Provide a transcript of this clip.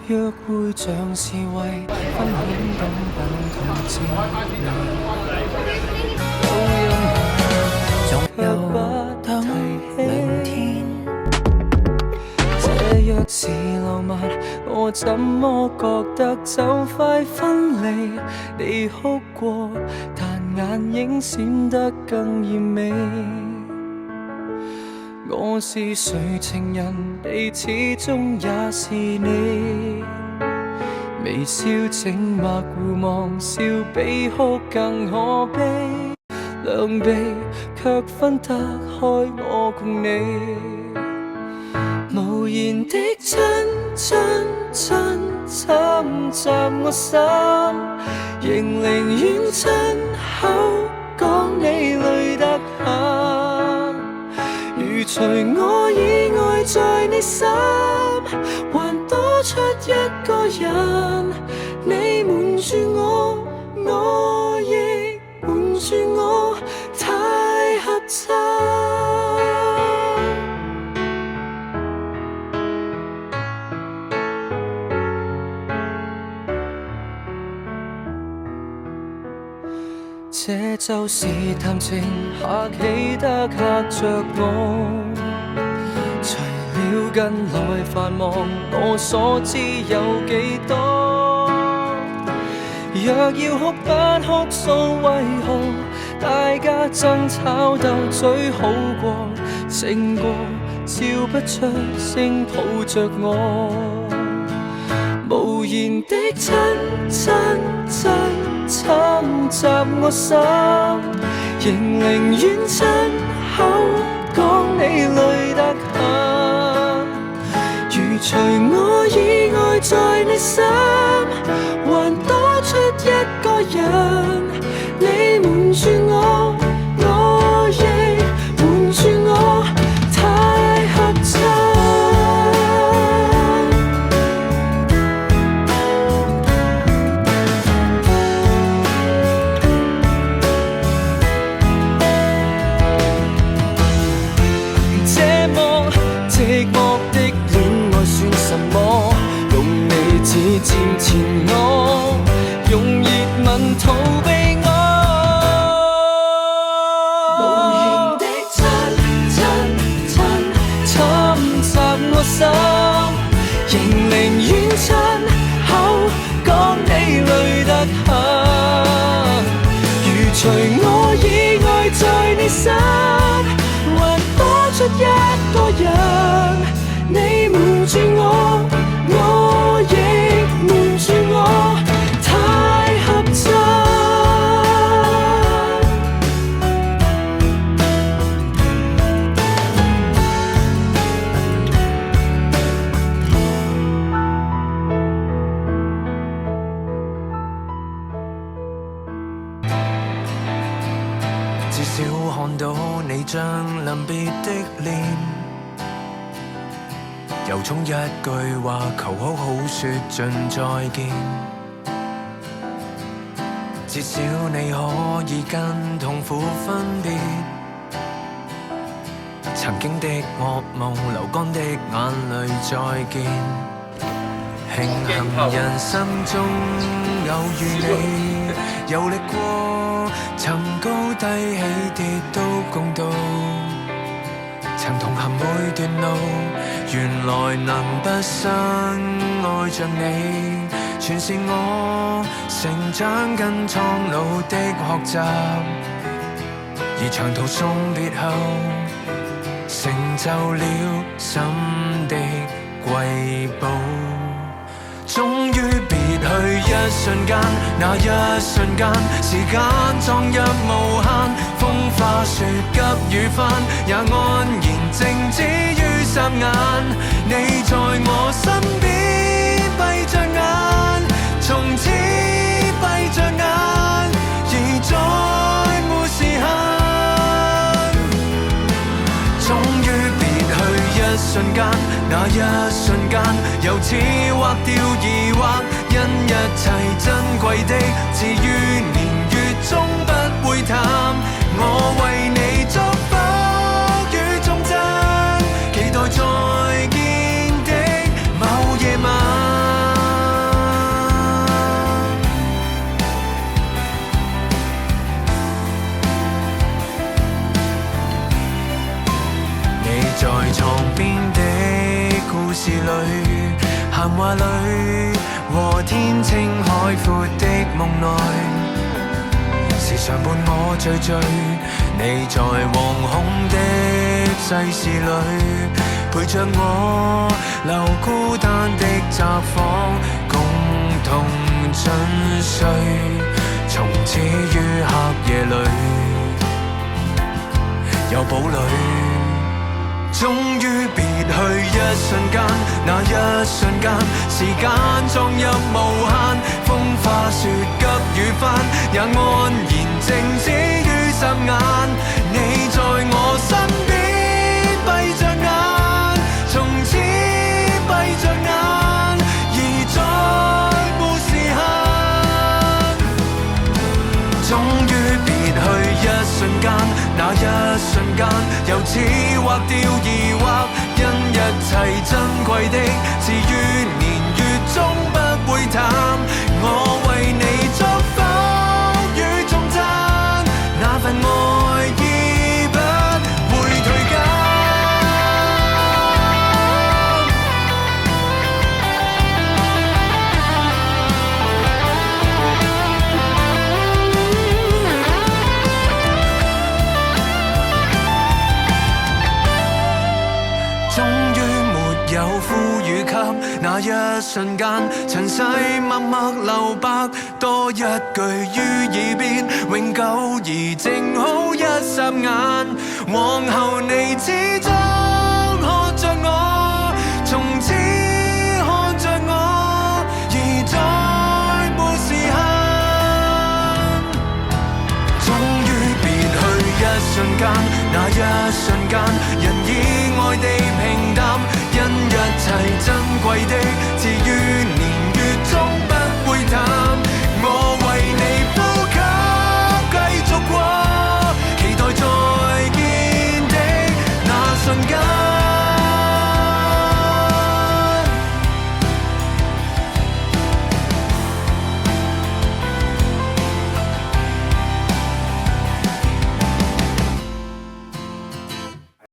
約會像是為分享等等同滋味，有任何卻不提起。這若是浪漫，我怎麼覺得就快分離？你哭過，但眼影閃得更豔美。我是誰情人，你始終也是你。微笑靜默互望，笑比哭更可悲。兩臂卻分得開我共你。無言的親親親侵襲我心，仍寧願親口講你累得很。如除我以外在你心，還多出一個人，你瞞住我，我亦瞞住我，太合襯。這就是談情客氣得嚇着我，除了近來繁忙，我所知有幾多？若要哭不哭訴，為何大家爭吵鬥嘴好過，勝過笑不出聲抱着我，無言的親親親侵襲我心，仍寧願親口講你累得很。如除我以外在你心，還多出一個人，你瞞住我，我亦瞞住我，太合襯。寂寞的戀愛算什麼？用你指尖纏我，用熱吻逃避我。無言的親親親侵襲我心，仍寧願親口講你累得很。如除我以外在你心，還多出一個人，你瞞住我，我亦瞞住我，太合襯。至少看到你將臨別的臉，由衷一句話求好好說盡再見。至少你可以跟痛苦分別，曾經的噩夢流乾的眼淚再見。慶幸人生中偶遇你，遊歷過曾高低起跌都共度，曾同行每段路，原來能畢生愛着你，全是我成長跟蒼老的學習。而長途送別後，成就了心的瑰寶。終於別去一瞬間，那一瞬間，時間裝入無限，風花雪急雨翻，也安然靜止於霎眼。你在我身邊閉着眼，從此閉着眼，而再沒時限。終於別去一瞬間，那一瞬間，由此劃掉疑惑，因一切珍貴的，至於年月終不會淡。我為你祝福與忠貞，期待再見的某夜晚。事裏，閒話裏和天青海闊的夢內。時常伴我醉醉，你在惶恐的世事裏，陪着我留孤單的窄房，共同進睡，從此於黑夜裏有堡壘。終於別去一瞬間，那一瞬間，時間裝入無限，風花雪急雨翻，也安然靜止於霎眼。你在我身邊，閉着眼，從此閉着眼，而再沒時限。終於別去一瞬間，那一瞬間，由此劃掉疑惑，因一切珍貴的，至於年月終不會淡。我為你祝福與頌讚，那份愛已不會退減。終於沒有呼與給，那一瞬間，塵世默默留白，多一句於耳邊，永久而靜好一霎眼。往後你始終看着我，從此看着我，而再沒時限。終於別去一瞬間，那一瞬間，人已愛地平淡，因一切珍貴的，至於年月終不會淡。